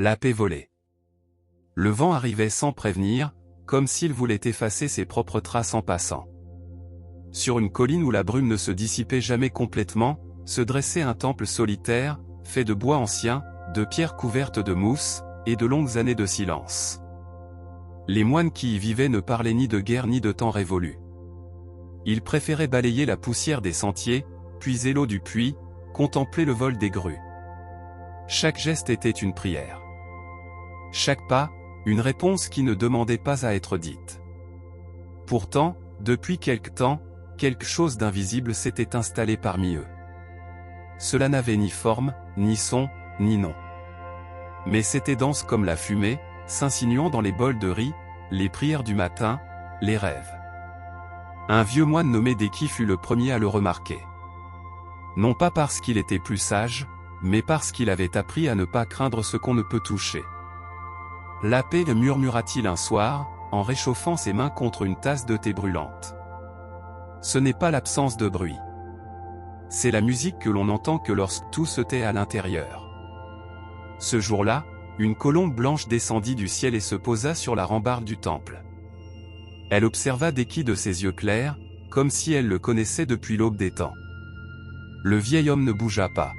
La paix volait. Le vent arrivait sans prévenir, comme s'il voulait effacer ses propres traces en passant. Sur une colline où la brume ne se dissipait jamais complètement, se dressait un temple solitaire, fait de bois ancien, de pierres couvertes de mousse, et de longues années de silence. Les moines qui y vivaient ne parlaient ni de guerre ni de temps révolus. Ils préféraient balayer la poussière des sentiers, puiser l'eau du puits, contempler le vol des grues. Chaque geste était une prière. Chaque pas, une réponse qui ne demandait pas à être dite. Pourtant, depuis quelque temps, quelque chose d'invisible s'était installé parmi eux. Cela n'avait ni forme, ni son, ni nom. Mais c'était dense comme la fumée, s'insinuant dans les bols de riz, les prières du matin, les rêves. Un vieux moine nommé Deki fut le premier à le remarquer. Non pas parce qu'il était plus sage, mais parce qu'il avait appris à ne pas craindre ce qu'on ne peut toucher. La paix, murmura-t-il un soir, en réchauffant ses mains contre une tasse de thé brûlante. Ce n'est pas l'absence de bruit. C'est la musique que l'on n'entend que lorsque tout se tait à l'intérieur. Ce jour-là, une colombe blanche descendit du ciel et se posa sur la rambarde du temple. Elle observa Deki de ses yeux clairs, comme si elle le connaissait depuis l'aube des temps. Le vieil homme ne bougea pas.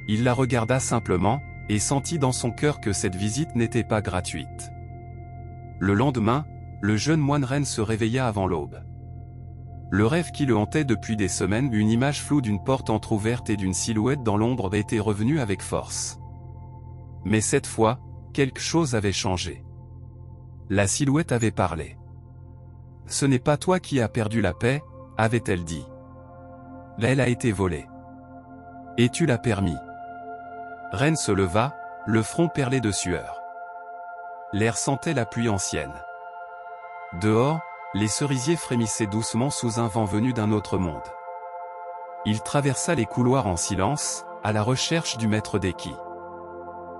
Il la regarda simplement, et sentit dans son cœur que cette visite n'était pas gratuite. Le lendemain, le jeune moine Ren se réveilla avant l'aube. Le rêve qui le hantait depuis des semaines, une image floue d'une porte entr'ouverte et d'une silhouette dans l'ombre, était revenue avec force. Mais cette fois, quelque chose avait changé. La silhouette avait parlé. « Ce n'est pas toi qui as perdu la paix, avait-elle dit. Elle a été volée. Et tu l'as permis. » Ren se leva, le front perlé de sueur. L'air sentait la pluie ancienne. Dehors, les cerisiers frémissaient doucement sous un vent venu d'un autre monde. Il traversa les couloirs en silence, à la recherche du maître Deki.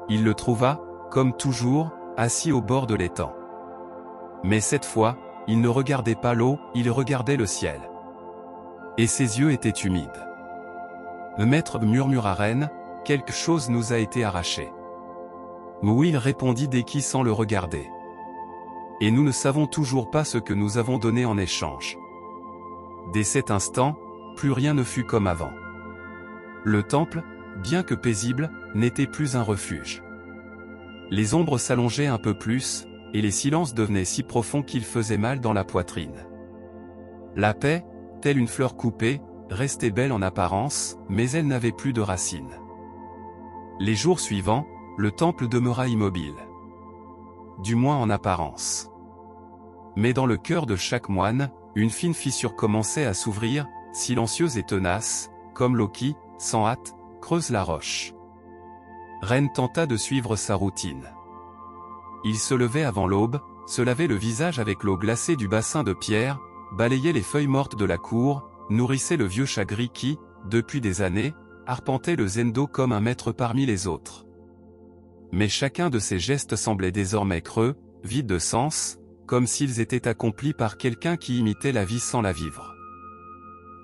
Il le trouva, comme toujours, assis au bord de l'étang. Mais cette fois, il ne regardait pas l'eau, il regardait le ciel. Et ses yeux étaient humides. Le maître, murmura Ren, quelque chose nous a été arraché. Oui, répondit Deki sans le regarder. Et nous ne savons toujours pas ce que nous avons donné en échange. Dès cet instant, plus rien ne fut comme avant. Le temple, bien que paisible, n'était plus un refuge. Les ombres s'allongeaient un peu plus, et les silences devenaient si profonds qu'ils faisaient mal dans la poitrine. La paix, telle une fleur coupée, restait belle en apparence, mais elle n'avait plus de racines. Les jours suivants, le temple demeura immobile. Du moins en apparence. Mais dans le cœur de chaque moine, une fine fissure commençait à s'ouvrir, silencieuse et tenace, comme l'eau qui, sans hâte, creuse la roche. Ren tenta de suivre sa routine. Il se levait avant l'aube, se lavait le visage avec l'eau glacée du bassin de pierre, balayait les feuilles mortes de la cour, nourrissait le vieux chat gris qui, depuis des années, arpentait le zendo comme un maître parmi les autres. Mais chacun de ces gestes semblait désormais creux, vide de sens, comme s'ils étaient accomplis par quelqu'un qui imitait la vie sans la vivre.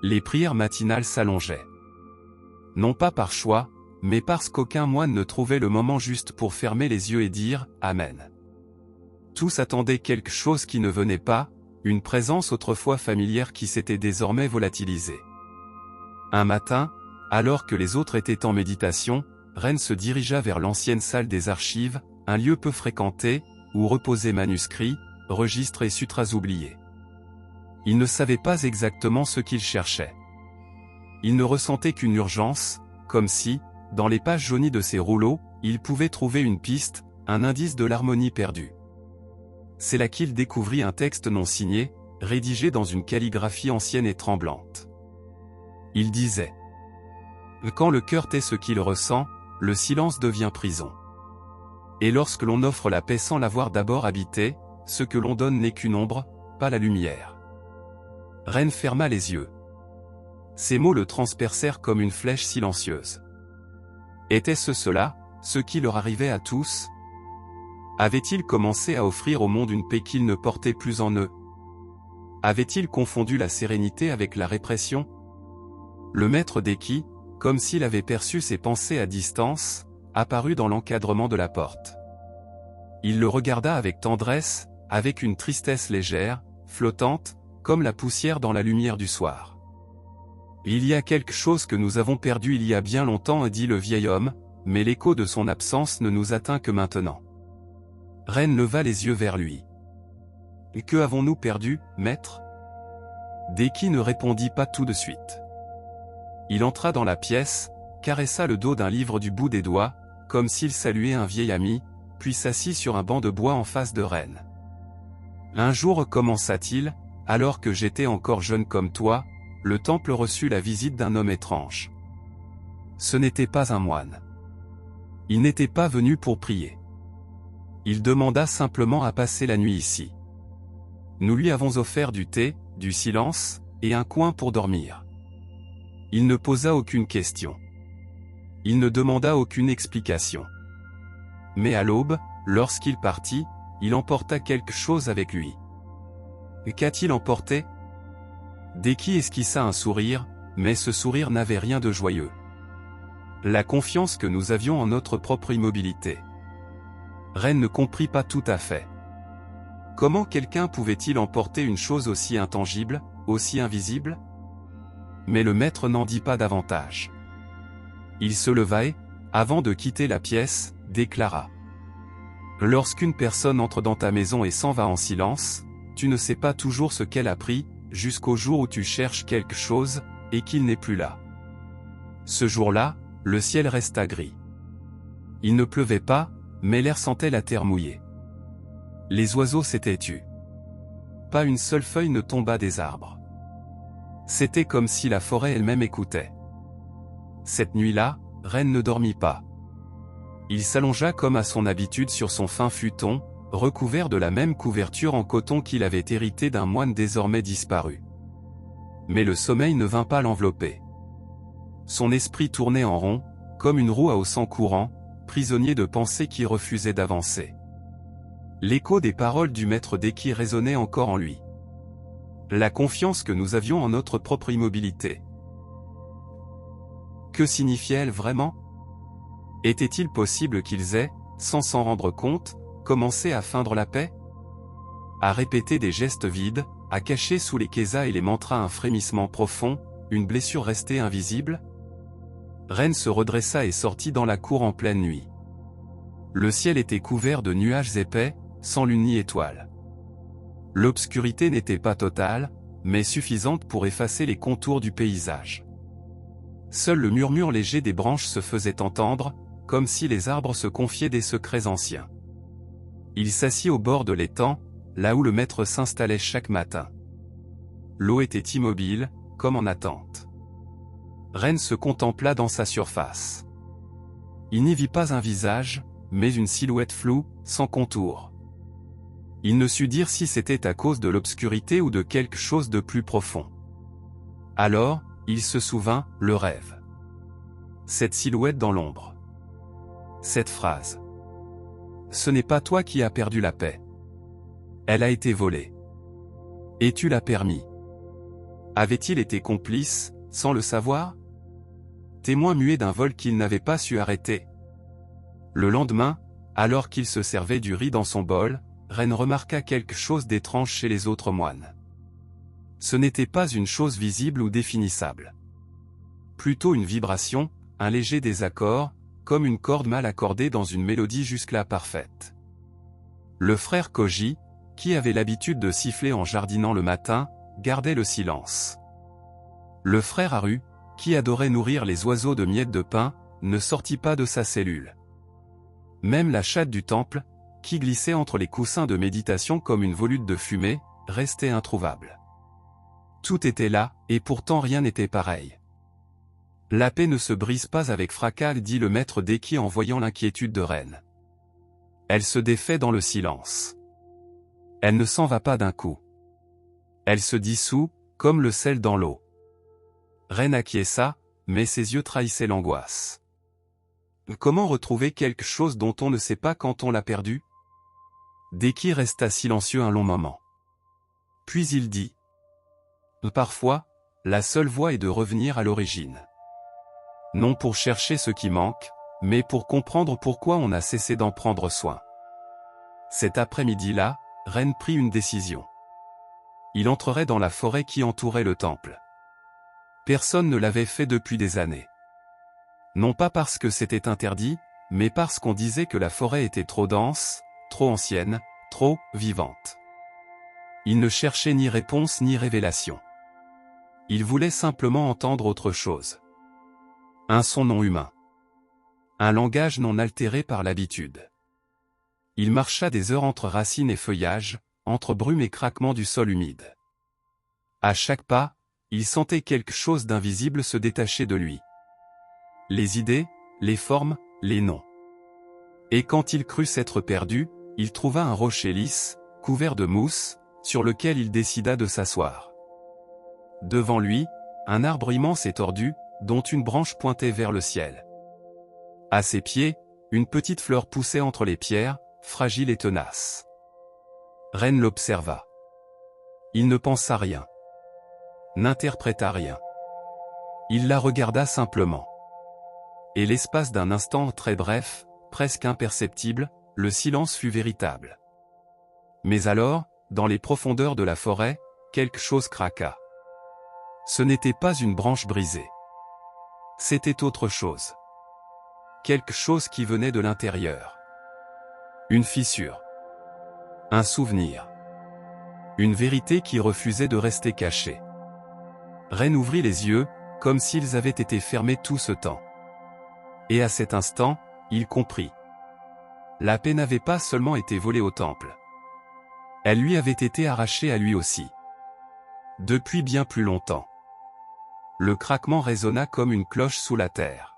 Les prières matinales s'allongeaient. Non pas par choix, mais parce qu'aucun moine ne trouvait le moment juste pour fermer les yeux et dire « Amen ». Tous attendaient quelque chose qui ne venait pas, une présence autrefois familière qui s'était désormais volatilisée. Un matin, alors que les autres étaient en méditation, Ren se dirigea vers l'ancienne salle des archives, un lieu peu fréquenté, où reposaient manuscrits, registres et sutras oubliés. Il ne savait pas exactement ce qu'il cherchait. Il ne ressentait qu'une urgence, comme si, dans les pages jaunies de ses rouleaux, il pouvait trouver une piste, un indice de l'harmonie perdue. C'est là qu'il découvrit un texte non signé, rédigé dans une calligraphie ancienne et tremblante. Il disait « Quand le cœur tait ce qu'il ressent, le silence devient prison. Et lorsque l'on offre la paix sans l'avoir d'abord habitée, ce que l'on donne n'est qu'une ombre, pas la lumière. » Ren ferma les yeux. Ces mots le transpercèrent comme une flèche silencieuse. Était-ce cela, ce qui leur arrivait à tous? Avaient-ils commencé à offrir au monde une paix qu'ils ne portaient plus en eux? Avaient-ils confondu la sérénité avec la répression? Le maître Deki, comme s'il avait perçu ses pensées à distance, apparut dans l'encadrement de la porte. Il le regarda avec tendresse, avec une tristesse légère, flottante, comme la poussière dans la lumière du soir. « Il y a quelque chose que nous avons perdu il y a bien longtemps, dit le vieil homme, mais l'écho de son absence ne nous atteint que maintenant. » Ren leva les yeux vers lui. « Et que avons-nous perdu, maître ?» Deki ne répondit pas tout de suite. Il entra dans la pièce, caressa le dos d'un livre du bout des doigts, comme s'il saluait un vieil ami, puis s'assit sur un banc de bois en face de Ren. « Un jour, commença-t-il, alors que j'étais encore jeune comme toi, le temple reçut la visite d'un homme étrange. Ce n'était pas un moine. Il n'était pas venu pour prier. Il demanda simplement à passer la nuit ici. Nous lui avons offert du thé, du silence, et un coin pour dormir. Il ne posa aucune question. Il ne demanda aucune explication. Mais à l'aube, lorsqu'il partit, il emporta quelque chose avec lui. Et qu'a-t-il emporté ? Deki esquissa un sourire, mais ce sourire n'avait rien de joyeux. La confiance que nous avions en notre propre immobilité. Ren ne comprit pas tout à fait. Comment quelqu'un pouvait-il emporter une chose aussi intangible, aussi invisible ? Mais le maître n'en dit pas davantage. Il se leva et, avant de quitter la pièce, déclara. « Lorsqu'une personne entre dans ta maison et s'en va en silence, tu ne sais pas toujours ce qu'elle a pris, jusqu'au jour où tu cherches quelque chose, et qu'il n'est plus là. » Ce jour-là, le ciel resta gris. Il ne pleuvait pas, mais l'air sentait la terre mouillée. Les oiseaux s'étaient tus. Pas une seule feuille ne tomba des arbres. C'était comme si la forêt elle-même écoutait. Cette nuit-là, Ren ne dormit pas. Il s'allongea comme à son habitude sur son fin futon, recouvert de la même couverture en coton qu'il avait hérité d'un moine désormais disparu. Mais le sommeil ne vint pas l'envelopper. Son esprit tournait en rond, comme une roue à au sang courant, prisonnier de pensées qui refusaient d'avancer. L'écho des paroles du maître Deki résonnait encore en lui. La confiance que nous avions en notre propre immobilité. Que signifiait-elle vraiment ? Était-il possible qu'ils aient, sans s'en rendre compte, commencé à feindre la paix ? À répéter des gestes vides, à cacher sous les kesas et les mantras un frémissement profond, une blessure restée invisible ? Ren se redressa et sortit dans la cour en pleine nuit. Le ciel était couvert de nuages épais, sans lune ni étoile. L'obscurité n'était pas totale, mais suffisante pour effacer les contours du paysage. Seul le murmure léger des branches se faisait entendre, comme si les arbres se confiaient des secrets anciens. Il s'assit au bord de l'étang, là où le maître s'installait chaque matin. L'eau était immobile, comme en attente. Ren se contempla dans sa surface. Il n'y vit pas un visage, mais une silhouette floue, sans contour. Il ne sut dire si c'était à cause de l'obscurité ou de quelque chose de plus profond. Alors, il se souvint, le rêve. Cette silhouette dans l'ombre. Cette phrase. Ce n'est pas toi qui as perdu la paix. Elle a été volée. Et tu l'as permis. Avait-il été complice, sans le savoir ? Témoin muet d'un vol qu'il n'avait pas su arrêter. Le lendemain, alors qu'il se servait du riz dans son bol, Ren remarqua quelque chose d'étrange chez les autres moines. Ce n'était pas une chose visible ou définissable. Plutôt une vibration, un léger désaccord, comme une corde mal accordée dans une mélodie jusque-là parfaite. Le frère Koji, qui avait l'habitude de siffler en jardinant le matin, gardait le silence. Le frère Haru, qui adorait nourrir les oiseaux de miettes de pain, ne sortit pas de sa cellule. Même la chatte du temple, qui glissait entre les coussins de méditation comme une volute de fumée, restait introuvable. Tout était là, et pourtant rien n'était pareil. La paix ne se brise pas avec fracas, dit le maître Deki en voyant l'inquiétude de Ren. Elle se défait dans le silence. Elle ne s'en va pas d'un coup. Elle se dissout, comme le sel dans l'eau. Ren acquiesça, mais ses yeux trahissaient l'angoisse. Comment retrouver quelque chose dont on ne sait pas quand on l'a perdu ? Deki resta silencieux un long moment. Puis il dit. Parfois, la seule voie est de revenir à l'origine. Non pour chercher ce qui manque, mais pour comprendre pourquoi on a cessé d'en prendre soin. Cet après-midi-là, Ren prit une décision. Il entrerait dans la forêt qui entourait le temple. Personne ne l'avait fait depuis des années. Non pas parce que c'était interdit, mais parce qu'on disait que la forêt était trop dense, trop ancienne, trop vivante. Il ne cherchait ni réponse ni révélation. Il voulait simplement entendre autre chose. Un son non humain. Un langage non altéré par l'habitude. Il marcha des heures entre racines et feuillages, entre brume et craquement du sol humide. À chaque pas, il sentait quelque chose d'invisible se détacher de lui. Les idées, les formes, les noms. Et quand il crut s'être perdu, il trouva un rocher lisse, couvert de mousse, sur lequel il décida de s'asseoir. Devant lui, un arbre immense et tordu, dont une branche pointait vers le ciel. À ses pieds, une petite fleur poussait entre les pierres, fragile et tenace. Ren l'observa. Il ne pensa rien. N'interpréta rien. Il la regarda simplement. Et l'espace d'un instant très bref, presque imperceptible, le silence fut véritable. Mais alors, dans les profondeurs de la forêt, quelque chose craqua. Ce n'était pas une branche brisée. C'était autre chose. Quelque chose qui venait de l'intérieur. Une fissure. Un souvenir. Une vérité qui refusait de rester cachée. Ren ouvrit les yeux, comme s'ils avaient été fermés tout ce temps. Et à cet instant, il comprit. La paix n'avait pas seulement été volée au temple. Elle lui avait été arrachée à lui aussi. Depuis bien plus longtemps. Le craquement résonna comme une cloche sous la terre.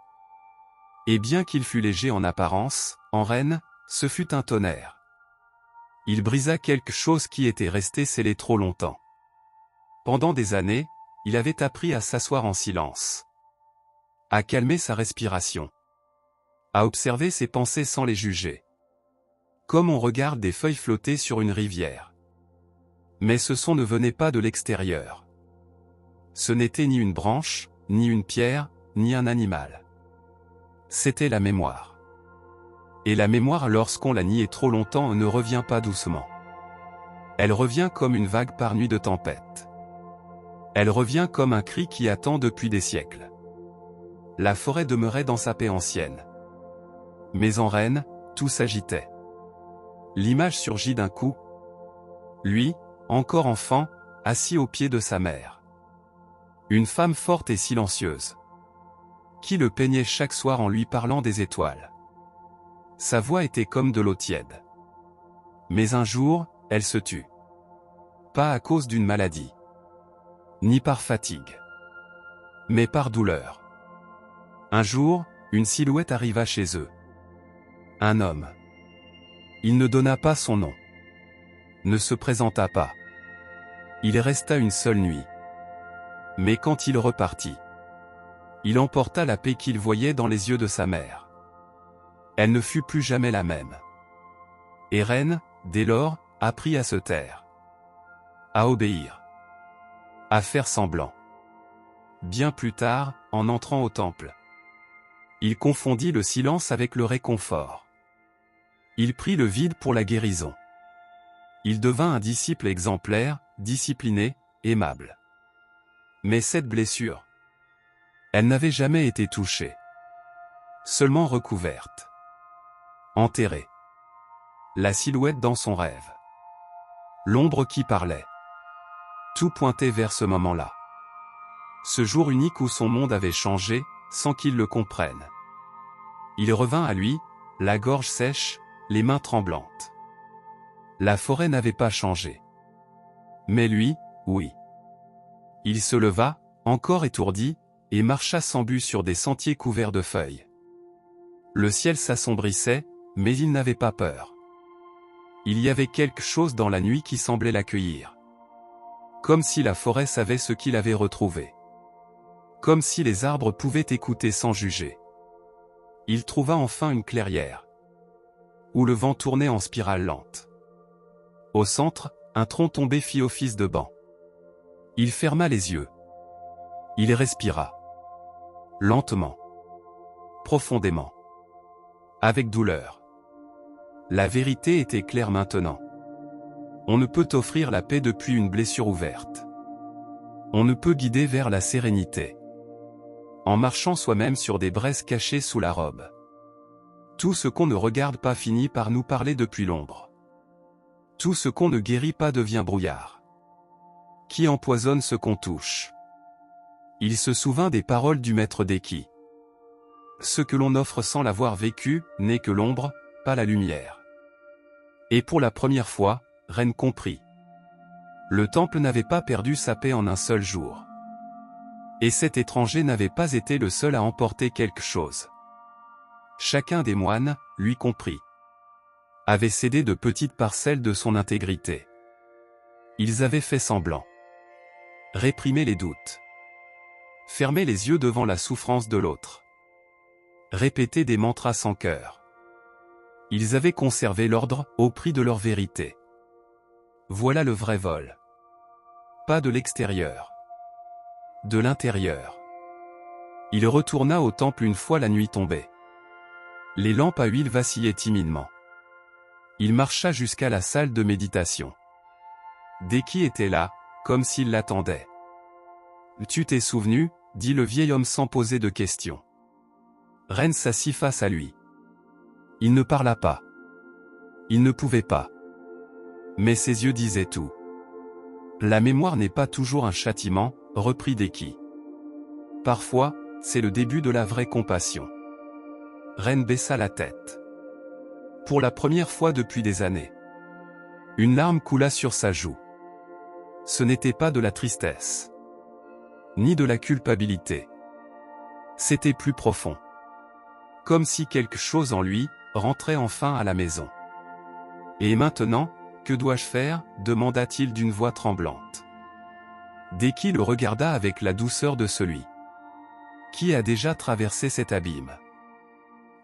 Et bien qu'il fût léger en apparence, en Ren, ce fut un tonnerre. Il brisa quelque chose qui était resté scellé trop longtemps. Pendant des années, il avait appris à s'asseoir en silence. À calmer sa respiration. À observer ses pensées sans les juger. Comme on regarde des feuilles flotter sur une rivière. Mais ce son ne venait pas de l'extérieur. Ce n'était ni une branche, ni une pierre, ni un animal. C'était la mémoire. Et la mémoire, lorsqu'on la nie trop longtemps, ne revient pas doucement. Elle revient comme une vague par nuit de tempête. Elle revient comme un cri qui attend depuis des siècles. La forêt demeurait dans sa paix ancienne. Mais en Ren, tout s'agitait. L'image surgit d'un coup. Lui, encore enfant, assis au pied de sa mère. Une femme forte et silencieuse. Qui le peignait chaque soir en lui parlant des étoiles. Sa voix était comme de l'eau tiède. Mais un jour, elle se tut. Pas à cause d'une maladie. Ni par fatigue. Mais par douleur. Un jour, une silhouette arriva chez eux. Un homme. Il ne donna pas son nom. Ne se présenta pas. Il resta une seule nuit. Mais quand il repartit, il emporta la paix qu'il voyait dans les yeux de sa mère. Elle ne fut plus jamais la même. Et Ren, dès lors, apprit à se taire. À obéir. À faire semblant. Bien plus tard, en entrant au temple, il confondit le silence avec le réconfort. Il prit le vide pour la guérison. Il devint un disciple exemplaire, discipliné, aimable. Mais cette blessure, elle n'avait jamais été touchée. Seulement recouverte. Enterrée. La silhouette dans son rêve. L'ombre qui parlait. Tout pointait vers ce moment-là. Ce jour unique où son monde avait changé, sans qu'il le comprenne. Il revint à lui, la gorge sèche, les mains tremblantes. La forêt n'avait pas changé. Mais lui, oui. Il se leva, encore étourdi, et marcha sans but sur des sentiers couverts de feuilles. Le ciel s'assombrissait, mais il n'avait pas peur. Il y avait quelque chose dans la nuit qui semblait l'accueillir. Comme si la forêt savait ce qu'il avait retrouvé. Comme si les arbres pouvaient écouter sans juger. Il trouva enfin une clairière. Où le vent tournait en spirale lente. Au centre, un tronc tombé fit office de banc. Il ferma les yeux. Il respira. Lentement. Profondément. Avec douleur. La vérité était claire maintenant. On ne peut offrir la paix depuis une blessure ouverte. On ne peut guider vers la sérénité en marchant soi-même sur des braises cachées sous la robe. Tout ce qu'on ne regarde pas finit par nous parler depuis l'ombre. Tout ce qu'on ne guérit pas devient brouillard, qui empoisonne ce qu'on touche. Il se souvint des paroles du maître Deki. Ce que l'on offre sans l'avoir vécu, n'est que l'ombre, pas la lumière. Et pour la première fois, Ren comprit. Le temple n'avait pas perdu sa paix en un seul jour. Et cet étranger n'avait pas été le seul à emporter quelque chose. Chacun des moines, lui compris, avait cédé de petites parcelles de son intégrité. Ils avaient fait semblant. Réprimer les doutes. Fermer les yeux devant la souffrance de l'autre. Répéter des mantras sans cœur. Ils avaient conservé l'ordre, au prix de leur vérité. Voilà le vrai vol. Pas de l'extérieur. De l'intérieur. Il retourna au temple une fois la nuit tombée. Les lampes à huile vacillaient timidement. Il marcha jusqu'à la salle de méditation. Deki était là, comme s'il l'attendait. « Tu t'es souvenu ?» dit le vieil homme sans poser de questions. Ren s'assit face à lui. Il ne parla pas. Il ne pouvait pas. Mais ses yeux disaient tout. La mémoire n'est pas toujours un châtiment, reprit Deki. Parfois, c'est le début de la vraie compassion. Ren baissa la tête. Pour la première fois depuis des années. Une larme coula sur sa joue. Ce n'était pas de la tristesse. Ni de la culpabilité. C'était plus profond. Comme si quelque chose en lui rentrait enfin à la maison. Et maintenant, que dois-je faire demanda-t-il d'une voix tremblante. Deki le regarda avec la douceur de celui qui a déjà traversé cet abîme.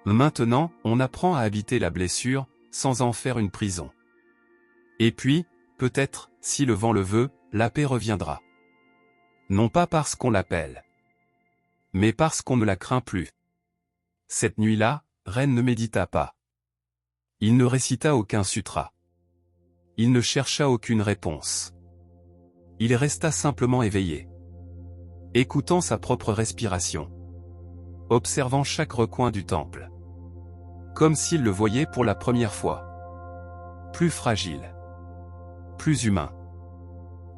Maintenant, on apprend à habiter la blessure, sans en faire une prison. Et puis, peut-être, si le vent le veut, la paix reviendra. Non pas parce qu'on l'appelle, mais parce qu'on ne la craint plus. Cette nuit-là, Ren ne médita pas. Il ne récita aucun sutra. Il ne chercha aucune réponse. Il resta simplement éveillé, écoutant sa propre respiration, observant chaque recoin du temple, comme s'il le voyait pour la première fois. Plus fragile, plus humain,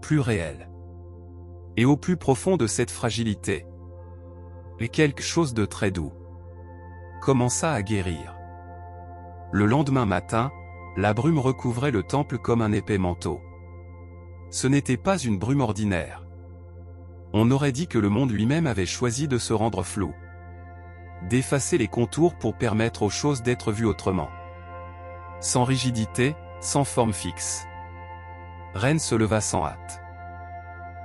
plus réel. Et au plus profond de cette fragilité, et quelque chose de très doux commença à guérir. Le lendemain matin, la brume recouvrait le temple comme un épais manteau. Ce n'était pas une brume ordinaire. On aurait dit que le monde lui-même avait choisi de se rendre flou, d'effacer les contours pour permettre aux choses d'être vues autrement. Sans rigidité, sans forme fixe. Ren se leva sans hâte.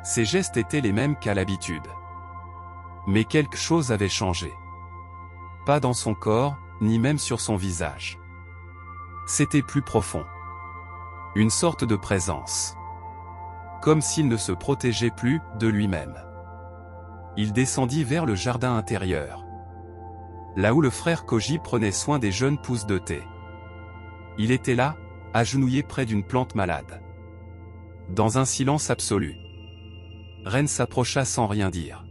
Ses gestes étaient les mêmes qu'à l'habitude. Mais quelque chose avait changé. Pas dans son corps, ni même sur son visage. C'était plus profond. Une sorte de présence. Comme s'il ne se protégeait plus de lui-même. Il descendit vers le jardin intérieur. Là où le frère Koji prenait soin des jeunes pousses de thé. Il était là, agenouillé près d'une plante malade. Dans un silence absolu. Ren s'approcha sans rien dire.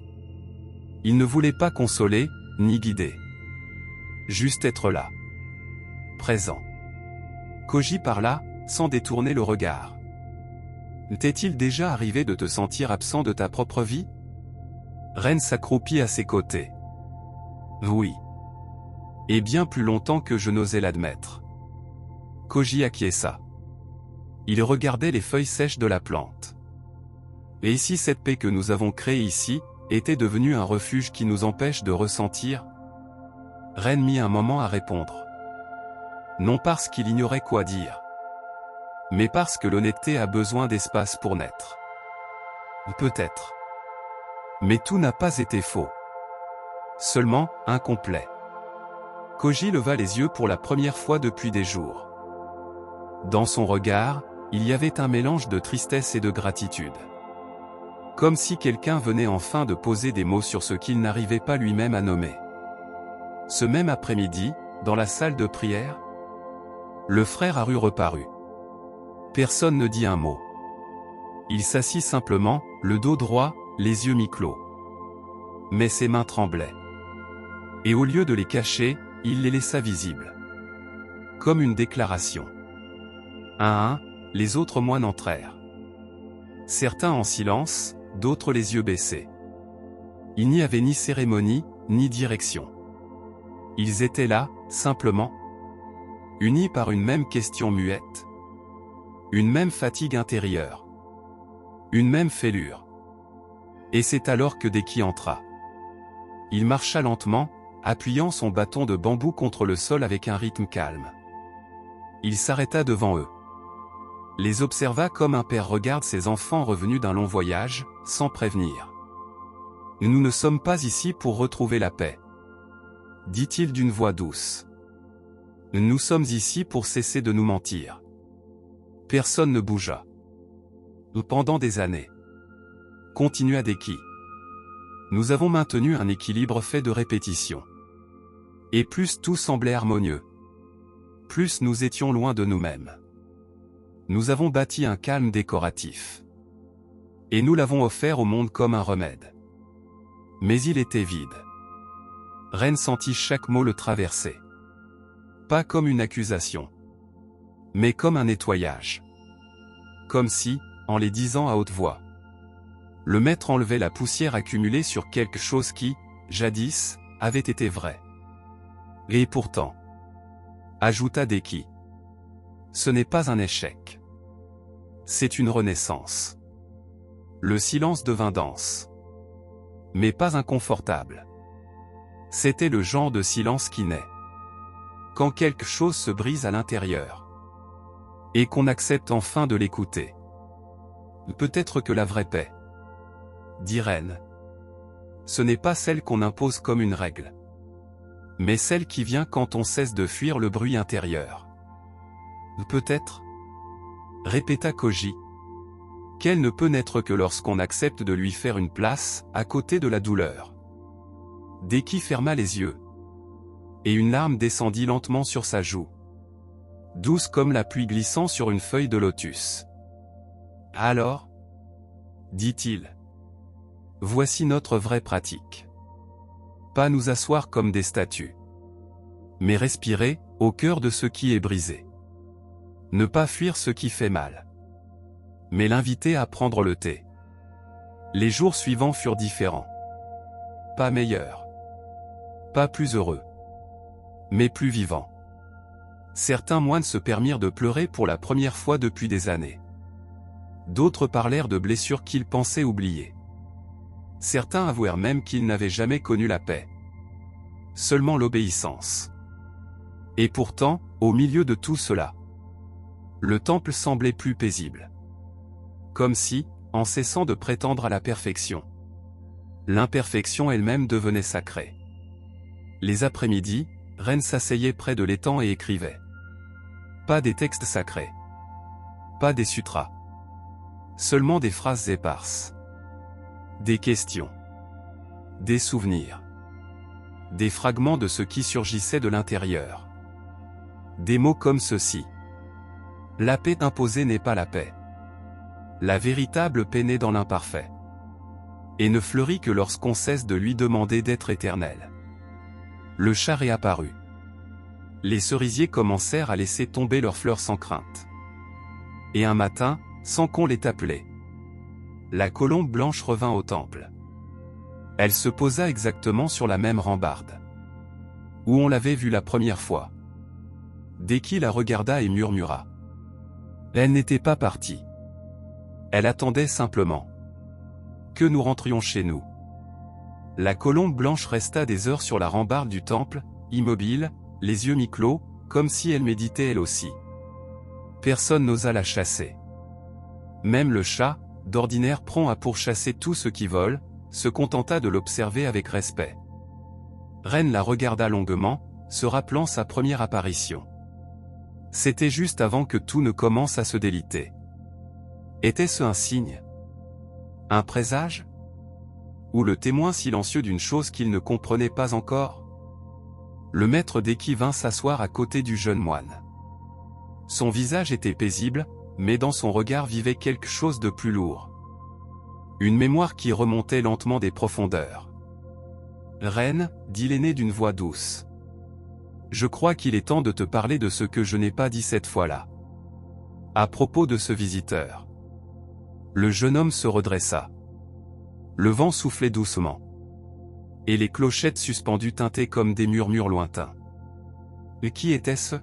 Il ne voulait pas consoler, ni guider. Juste être là. Présent. Koji parla, sans détourner le regard. T'est-il déjà arrivé de te sentir absent de ta propre vie? Ren s'accroupit à ses côtés. Oui. Et bien plus longtemps que je n'osais l'admettre. Koji acquiesça. Il regardait les feuilles sèches de la plante. Et si cette paix que nous avons créée ici, était devenue un refuge qui nous empêche de ressentir? Ren mit un moment à répondre. Non parce qu'il ignorait quoi dire, mais parce que l'honnêteté a besoin d'espace pour naître. Peut-être. Mais tout n'a pas été faux. Seulement, incomplet. Koji leva les yeux pour la première fois depuis des jours. Dans son regard, il y avait un mélange de tristesse et de gratitude. Comme si quelqu'un venait enfin de poser des mots sur ce qu'il n'arrivait pas lui-même à nommer. Ce même après-midi, dans la salle de prière? Le frère Haru reparut. Personne ne dit un mot. Il s'assit simplement, le dos droit, les yeux mi-clos. Mais ses mains tremblaient. Et au lieu de les cacher, il les laissa visibles. Comme une déclaration. Un à un, les autres moines entrèrent. Certains en silence, d'autres les yeux baissés. Il n'y avait ni cérémonie, ni direction. Ils étaient là, simplement, unis par une même question muette. Une même fatigue intérieure. Une même fêlure. Et c'est alors que Deki entra. Il marcha lentement, appuyant son bâton de bambou contre le sol avec un rythme calme. Il s'arrêta devant eux. Les observa comme un père regarde ses enfants revenus d'un long voyage, sans prévenir. « Nous ne sommes pas ici pour retrouver la paix. » dit-il d'une voix douce. « Nous sommes ici pour cesser de nous mentir. » Personne ne bougea. Pendant des années. Continua Deki. Nous avons maintenu un équilibre fait de répétitions. Et plus tout semblait harmonieux, plus nous étions loin de nous-mêmes. Nous avons bâti un calme décoratif. Et nous l'avons offert au monde comme un remède. Mais il était vide. Ren sentit chaque mot le traverser. Pas comme une accusation, mais comme un nettoyage. Comme si, en les disant à haute voix, le maître enlevait la poussière accumulée sur quelque chose qui, jadis, avait été vrai. Et pourtant, ajouta Deki, ce n'est pas un échec. C'est une renaissance. Le silence devint dense. Mais pas inconfortable. C'était le genre de silence qui naît quand quelque chose se brise à l'intérieur. Et qu'on accepte enfin de l'écouter. Peut-être que la vraie paix, dit Ren, ce n'est pas celle qu'on impose comme une règle, mais celle qui vient quand on cesse de fuir le bruit intérieur. Peut-être, répéta Koji, qu'elle ne peut naître que lorsqu'on accepte de lui faire une place, à côté de la douleur. Deki ferma les yeux. Et une larme descendit lentement sur sa joue. Douce comme la pluie glissant sur une feuille de lotus. Alors, dit-il, voici notre vraie pratique. Pas nous asseoir comme des statues, mais respirer, au cœur de ce qui est brisé. Ne pas fuir ce qui fait mal, mais l'inviter à prendre le thé. Les jours suivants furent différents. Pas meilleurs. Pas plus heureux. Mais plus vivants. Certains moines se permirent de pleurer pour la première fois depuis des années. D'autres parlèrent de blessures qu'ils pensaient oublier. Certains avouèrent même qu'ils n'avaient jamais connu la paix. Seulement l'obéissance. Et pourtant, au milieu de tout cela, le temple semblait plus paisible. Comme si, en cessant de prétendre à la perfection, l'imperfection elle-même devenait sacrée. Les après-midi, Ren s'asseyait près de l'étang et écrivait. Pas des textes sacrés. Pas des sutras. Seulement des phrases éparses. Des questions. Des souvenirs. Des fragments de ce qui surgissait de l'intérieur. Des mots comme ceci. La paix imposée n'est pas la paix. La véritable paix naît dans l'imparfait. Et ne fleurit que lorsqu'on cesse de lui demander d'être éternel. Le chat réapparut. Les cerisiers commencèrent à laisser tomber leurs fleurs sans crainte. Et un matin, sans qu'on les appelait, la colombe blanche revint au temple. Elle se posa exactement sur la même rambarde où on l'avait vue la première fois. Deki la regarda et murmura. Elle n'était pas partie. Elle attendait simplement que nous rentrions chez nous. La colombe blanche resta des heures sur la rambarde du temple, immobile, les yeux mi-clos, comme si elle méditait elle aussi. Personne n'osa la chasser. Même le chat, d'ordinaire prompt à pourchasser tout ce qui vole, se contenta de l'observer avec respect. Ren la regarda longuement, se rappelant sa première apparition. C'était juste avant que tout ne commence à se déliter. Était-ce un signe? Un présage? Ou le témoin silencieux d'une chose qu'il ne comprenait pas encore? Le maître d'Eki vint s'asseoir à côté du jeune moine. Son visage était paisible, mais dans son regard vivait quelque chose de plus lourd. Une mémoire qui remontait lentement des profondeurs. « Reine, dit l'aîné d'une voix douce. Je crois qu'il est temps de te parler de ce que je n'ai pas dit cette fois-là. À propos de ce visiteur. » Le jeune homme se redressa. Le vent soufflait doucement. Et les clochettes suspendues tintaient comme des murmures lointains. Et qui était-ce?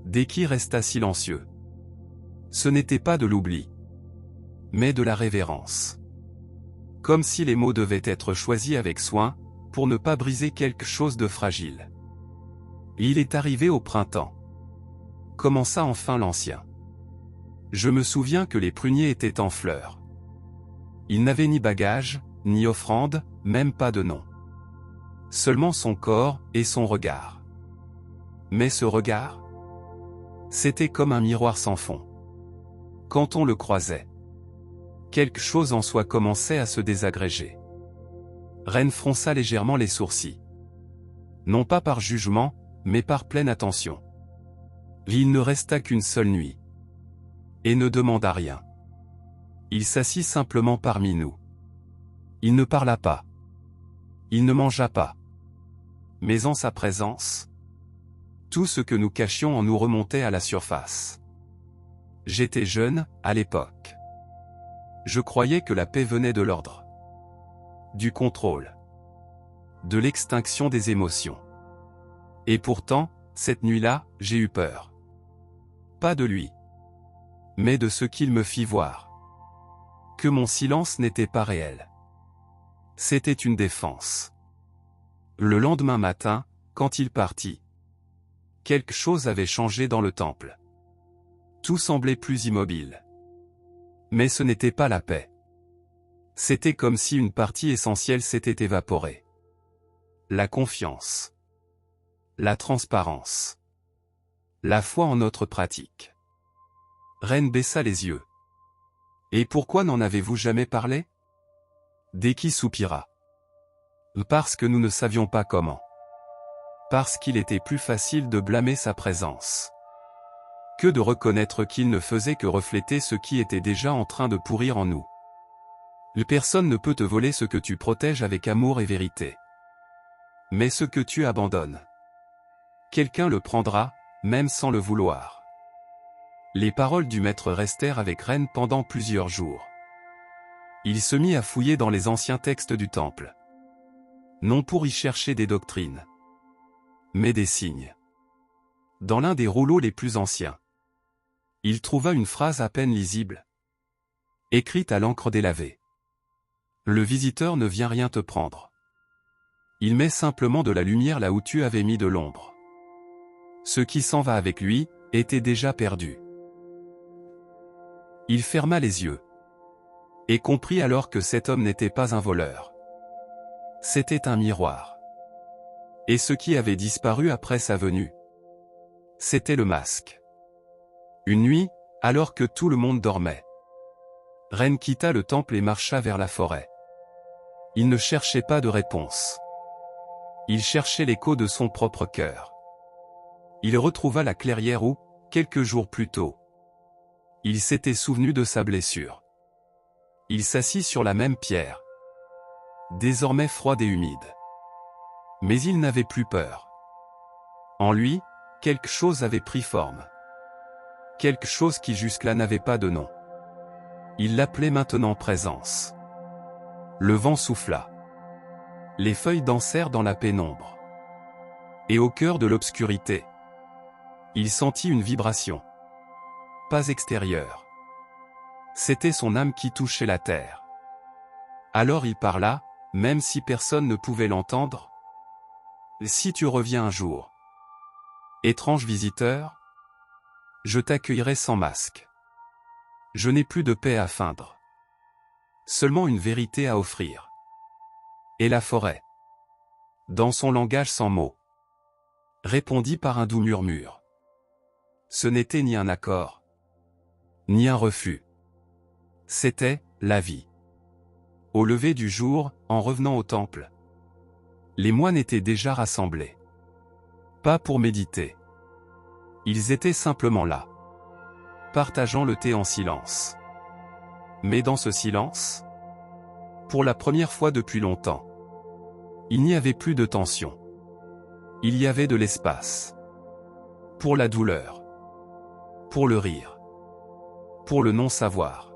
Deki resta silencieux. Ce n'était pas de l'oubli, mais de la révérence. Comme si les mots devaient être choisis avec soin, pour ne pas briser quelque chose de fragile. Il est arrivé au printemps. Commença enfin l'ancien. Je me souviens que les pruniers étaient en fleurs. Il n'avait ni bagage, ni offrande, même pas de nom. Seulement son corps et son regard. Mais ce regard, c'était comme un miroir sans fond. Quand on le croisait, quelque chose en soi commençait à se désagréger. Reine fronça légèrement les sourcils. Non pas par jugement, mais par pleine attention. Il ne resta qu'une seule nuit. Et ne demanda rien. Il s'assit simplement parmi nous. Il ne parla pas. Il ne mangea pas. Mais en sa présence, tout ce que nous cachions en nous remontait à la surface. J'étais jeune, à l'époque. Je croyais que la paix venait de l'ordre, du contrôle, de l'extinction des émotions. Et pourtant, cette nuit-là, j'ai eu peur. Pas de lui, mais de ce qu'il me fit voir. Que mon silence n'était pas réel. C'était une défense. Le lendemain matin, quand il partit, quelque chose avait changé dans le temple. Tout semblait plus immobile. Mais ce n'était pas la paix. C'était comme si une partie essentielle s'était évaporée. La confiance. La transparence. La foi en notre pratique. Reine baissa les yeux. Et pourquoi n'en avez-vous jamais parlé? Deki soupira. Parce que nous ne savions pas comment. Parce qu'il était plus facile de blâmer sa présence que de reconnaître qu'il ne faisait que refléter ce qui était déjà en train de pourrir en nous. Personne ne peut te voler ce que tu protèges avec amour et vérité. Mais ce que tu abandonnes, quelqu'un le prendra, même sans le vouloir. Les paroles du maître restèrent avec Reine pendant plusieurs jours. Il se mit à fouiller dans les anciens textes du temple. Non pour y chercher des doctrines, mais des signes. Dans l'un des rouleaux les plus anciens, il trouva une phrase à peine lisible, écrite à l'encre délavée. Le visiteur ne vient rien te prendre. Il met simplement de la lumière là où tu avais mis de l'ombre. Ce qui s'en va avec lui, était déjà perdu. Il ferma les yeux. Et comprit alors que cet homme n'était pas un voleur. C'était un miroir. Et ce qui avait disparu après sa venue, c'était le masque. Une nuit, alors que tout le monde dormait, Reine quitta le temple et marcha vers la forêt. Il ne cherchait pas de réponse. Il cherchait l'écho de son propre cœur. Il retrouva la clairière où, quelques jours plus tôt, il s'était souvenu de sa blessure. Il s'assit sur la même pierre, désormais froide et humide. Mais il n'avait plus peur. En lui, quelque chose avait pris forme. Quelque chose qui jusque-là n'avait pas de nom. Il l'appelait maintenant présence. Le vent souffla. Les feuilles dansèrent dans la pénombre. Et au cœur de l'obscurité, il sentit une vibration. Pas extérieure. C'était son âme qui touchait la terre. Alors il parla, même si personne ne pouvait l'entendre. Si tu reviens un jour, étrange visiteur, je t'accueillerai sans masque. Je n'ai plus de paix à feindre. Seulement une vérité à offrir. Et la forêt, dans son langage sans mots, répondit par un doux murmure. Ce n'était ni un accord, ni un refus. C'était la vie. Au lever du jour, en revenant au temple, les moines étaient déjà rassemblés. Pas pour méditer. Ils étaient simplement là, partageant le thé en silence. Mais dans ce silence, pour la première fois depuis longtemps, il n'y avait plus de tension. Il y avait de l'espace. Pour la douleur. Pour le rire. Pour le non-savoir.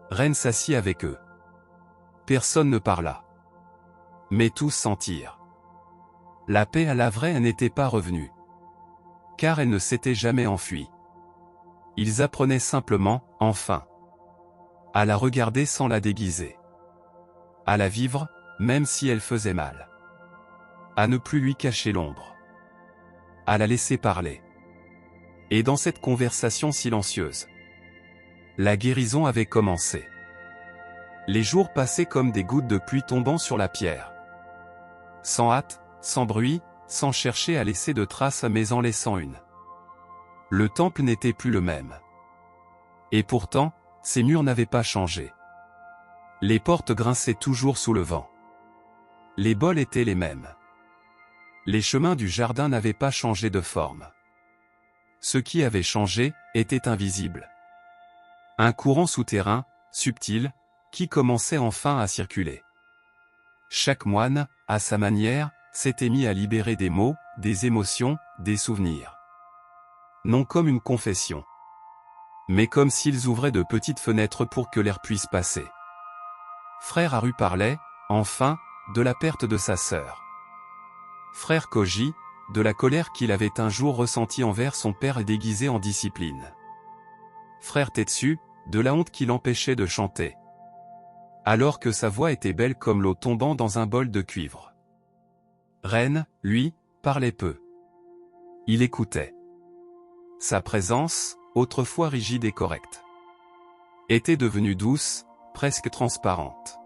Ren s'assit avec eux. Personne ne parla. Mais tous sentirent. La paix à la vraie n'était pas revenue. Car elle ne s'était jamais enfuie. Ils apprenaient simplement, enfin, à la regarder sans la déguiser. À la vivre, même si elle faisait mal. À ne plus lui cacher l'ombre. À la laisser parler. Et dans cette conversation silencieuse, la guérison avait commencé. Les jours passaient comme des gouttes de pluie tombant sur la pierre. Sans hâte, sans bruit, sans chercher à laisser de traces mais en laissant une. Le temple n'était plus le même. Et pourtant, ses murs n'avaient pas changé. Les portes grinçaient toujours sous le vent. Les bols étaient les mêmes. Les chemins du jardin n'avaient pas changé de forme. Ce qui avait changé, était invisible. Un courant souterrain, subtil, qui commençait enfin à circuler. Chaque moine, à sa manière, s'était mis à libérer des mots, des émotions, des souvenirs. Non comme une confession, mais comme s'ils ouvraient de petites fenêtres pour que l'air puisse passer. Frère Haru parlait, enfin, de la perte de sa sœur. Frère Koji, de la colère qu'il avait un jour ressentie envers son père déguisé en discipline. Frère Tetsu, de la honte qui l'empêchait de chanter. Alors que sa voix était belle comme l'eau tombant dans un bol de cuivre. Ren, lui, parlait peu. Il écoutait. Sa présence, autrefois rigide et correcte, était devenue douce, presque transparente.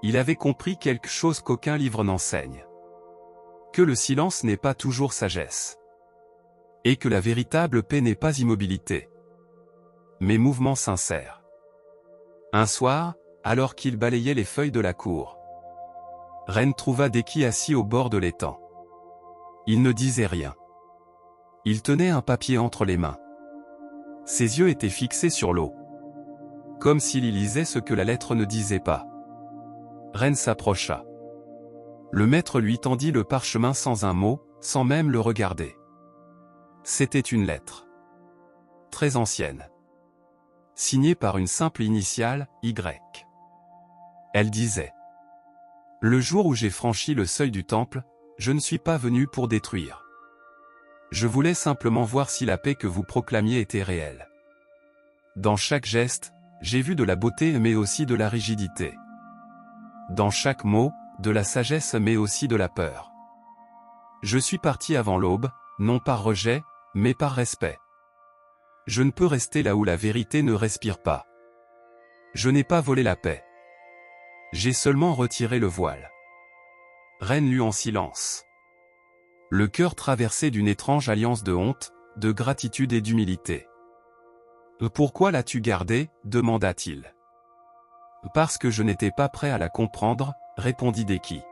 Il avait compris quelque chose qu'aucun livre n'enseigne. Que le silence n'est pas toujours sagesse. Et que la véritable paix n'est pas immobilité, mais mouvement sincère. Un soir, alors qu'il balayait les feuilles de la cour, Ren trouva Deki assis au bord de l'étang. Il ne disait rien. Il tenait un papier entre les mains. Ses yeux étaient fixés sur l'eau. Comme s'il y lisait ce que la lettre ne disait pas. Ren s'approcha. Le maître lui tendit le parchemin sans un mot, sans même le regarder. C'était une lettre. Très ancienne. Signée par une simple initiale, Y. Elle disait: le jour où j'ai franchi le seuil du temple, je ne suis pas venu pour détruire. Je voulais simplement voir si la paix que vous proclamiez était réelle. Dans chaque geste, j'ai vu de la beauté mais aussi de la rigidité. Dans chaque mot, de la sagesse mais aussi de la peur. Je suis parti avant l'aube, non par rejet, mais par respect. Je ne peux rester là où la vérité ne respire pas. Je n'ai pas volé la paix. J'ai seulement retiré le voile. Ren lut en silence. Le cœur traversé d'une étrange alliance de honte, de gratitude et d'humilité. « Pourquoi l'as-tu gardée » demanda-t-il. « Parce que je n'étais pas prêt à la comprendre » répondit Deki.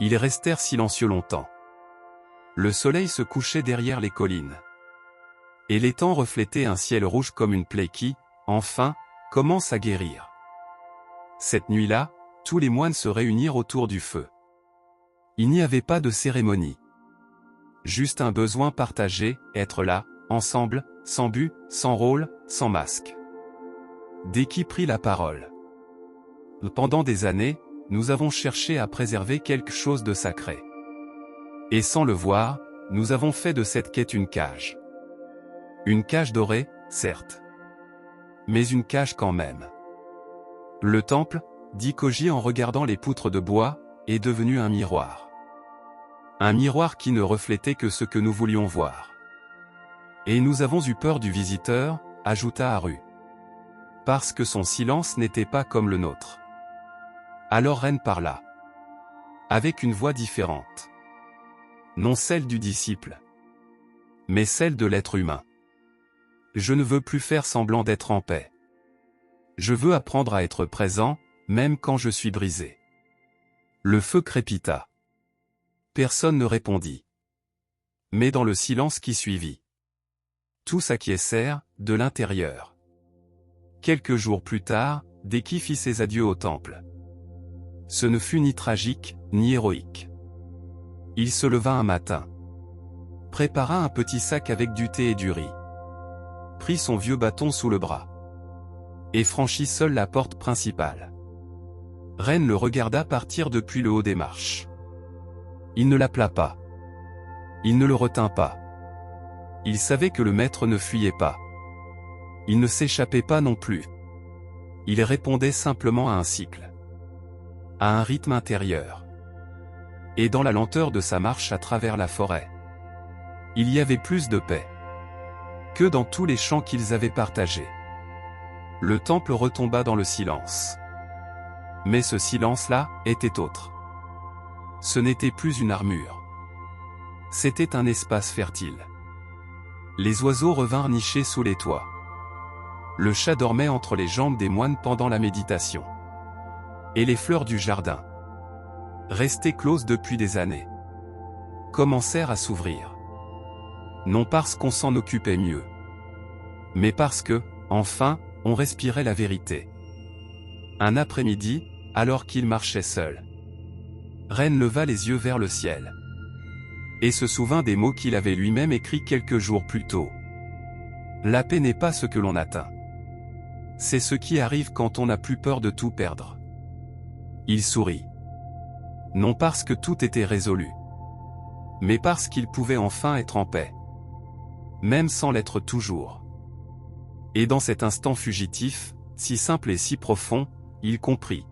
Ils restèrent silencieux longtemps. Le soleil se couchait derrière les collines. Et l'étang reflétait un ciel rouge comme une plaie qui, enfin, commence à guérir. Cette nuit-là, tous les moines se réunirent autour du feu. Il n'y avait pas de cérémonie. Juste un besoin partagé, être là, ensemble, sans but, sans rôle, sans masque. Deki prit la parole. Pendant des années, nous avons cherché à préserver quelque chose de sacré. Et sans le voir, nous avons fait de cette quête une cage. Une cage dorée, certes. Mais une cage quand même. Le temple, dit Koji en regardant les poutres de bois, est devenu un miroir. Un miroir qui ne reflétait que ce que nous voulions voir. Et nous avons eu peur du visiteur, ajouta Haru. Parce que son silence n'était pas comme le nôtre. Alors Ren parla. Avec une voix différente. Non celle du disciple. Mais celle de l'être humain. Je ne veux plus faire semblant d'être en paix. Je veux apprendre à être présent, même quand je suis brisé. Le feu crépita. Personne ne répondit. Mais dans le silence qui suivit, tous s'acquiescèrent, de l'intérieur. Quelques jours plus tard, Deki fit ses adieux au temple. Ce ne fut ni tragique, ni héroïque. Il se leva un matin, prépara un petit sac avec du thé et du riz, prit son vieux bâton sous le bras, et franchit seul la porte principale. Ren le regarda partir depuis le haut des marches. Il ne l'appela pas. Il ne le retint pas. Il savait que le maître ne fuyait pas. Il ne s'échappait pas non plus. Il répondait simplement à un cycle, à un rythme intérieur. Et dans la lenteur de sa marche à travers la forêt, il y avait plus de paix que dans tous les chants qu'ils avaient partagés. Le temple retomba dans le silence. Mais ce silence-là était autre. Ce n'était plus une armure. C'était un espace fertile. Les oiseaux revinrent nicher sous les toits. Le chat dormait entre les jambes des moines pendant la méditation. Et les fleurs du jardin, restées closes depuis des années, commencèrent à s'ouvrir. Non parce qu'on s'en occupait mieux, mais parce que, enfin, on respirait la vérité. Un après-midi, alors qu'il marchait seul, Ren leva les yeux vers le ciel et se souvint des mots qu'il avait lui-même écrits quelques jours plus tôt. La paix n'est pas ce que l'on atteint. C'est ce qui arrive quand on n'a plus peur de tout perdre. Il sourit. Non parce que tout était résolu, mais parce qu'il pouvait enfin être en paix, même sans l'être toujours. Et dans cet instant fugitif, si simple et si profond, il comprit.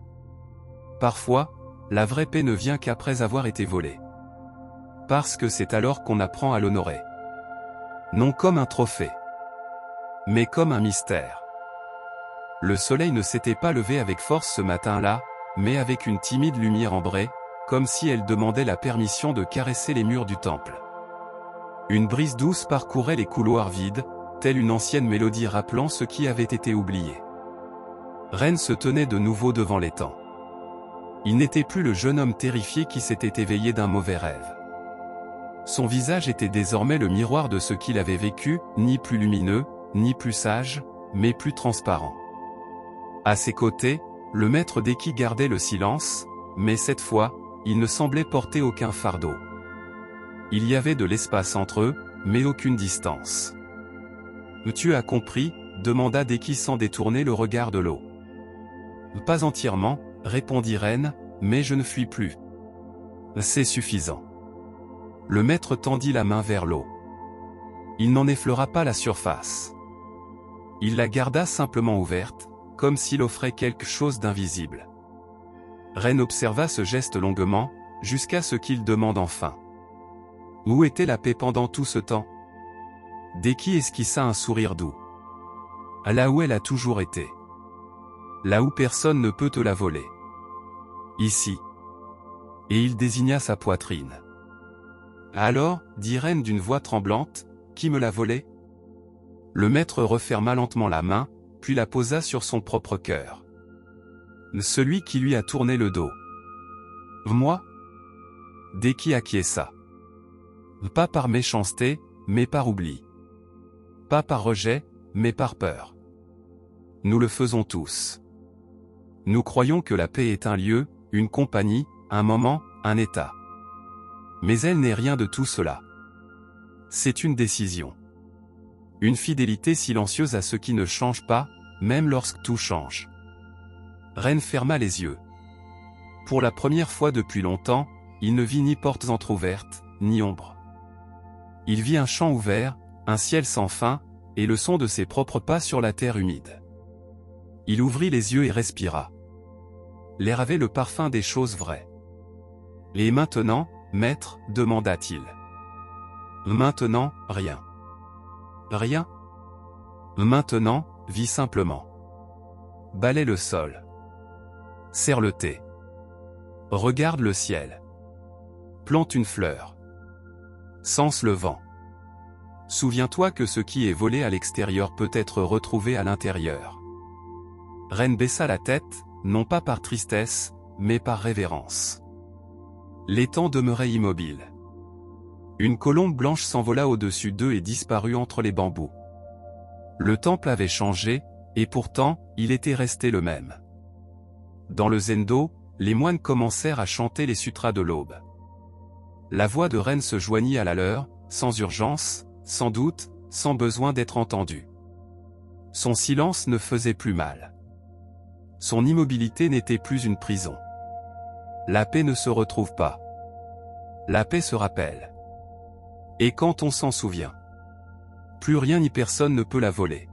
Parfois, la vraie paix ne vient qu'après avoir été volée. Parce que c'est alors qu'on apprend à l'honorer. Non comme un trophée, mais comme un mystère. Le soleil ne s'était pas levé avec force ce matin-là, mais avec une timide lumière ambrée, comme si elle demandait la permission de caresser les murs du temple. Une brise douce parcourait les couloirs vides, telle une ancienne mélodie rappelant ce qui avait été oublié. Ren se tenait de nouveau devant l'étang. Il n'était plus le jeune homme terrifié qui s'était éveillé d'un mauvais rêve. Son visage était désormais le miroir de ce qu'il avait vécu, ni plus lumineux, ni plus sage, mais plus transparent. À ses côtés, le maître Deki gardait le silence, mais cette fois, il ne semblait porter aucun fardeau. Il y avait de l'espace entre eux, mais aucune distance. « Tu as compris ?» demanda Deki sans détourner le regard de l'eau. « Pas entièrement, » répondit Ren, « mais je ne fuis plus. »« C'est suffisant. » Le maître tendit la main vers l'eau. Il n'en effleura pas la surface. Il la garda simplement ouverte, comme s'il offrait quelque chose d'invisible. Ren observa ce geste longuement, jusqu'à ce qu'il demande enfin. Où était la paix pendant tout ce temps? Deki esquissa un sourire doux. Là où elle a toujours été. Là où personne ne peut te la voler. Ici. Et il désigna sa poitrine. Alors, dit Ren d'une voix tremblante, qui me l'a volée? Le maître referma lentement la main, puis la posa sur son propre cœur. Celui qui lui a tourné le dos. Moi? Deki acquiesça. Pas par méchanceté, mais par oubli. Pas par rejet, mais par peur. Nous le faisons tous. Nous croyons que la paix est un lieu, une compagnie, un moment, un état. Mais elle n'est rien de tout cela. C'est une décision. Une fidélité silencieuse à ce qui ne change pas, même lorsque tout change. Ren ferma les yeux. Pour la première fois depuis longtemps, il ne vit ni portes entr'ouvertes, ni ombre. Il vit un champ ouvert, un ciel sans fin, et le son de ses propres pas sur la terre humide. Il ouvrit les yeux et respira. L'air avait le parfum des choses vraies. Et maintenant, maître, demanda-t-il. Maintenant, rien. Rien? Maintenant, vis simplement. Balaie le sol. Serre le thé. Regarde le ciel. Plante une fleur. Sens le vent. Souviens-toi que ce qui est volé à l'extérieur peut être retrouvé à l'intérieur. Ren baissa la tête, non pas par tristesse, mais par révérence. L'étang demeurait immobile. Une colombe blanche s'envola au-dessus d'eux et disparut entre les bambous. Le temple avait changé, et pourtant, il était resté le même. Dans le zendo, les moines commencèrent à chanter les sutras de l'aube. La voix de Ren se joignit à la leur, sans urgence, sans doute, sans besoin d'être entendue. Son silence ne faisait plus mal. Son immobilité n'était plus une prison. La paix ne se retrouve pas. La paix se rappelle. Et quand on s'en souvient, plus rien ni personne ne peut la voler.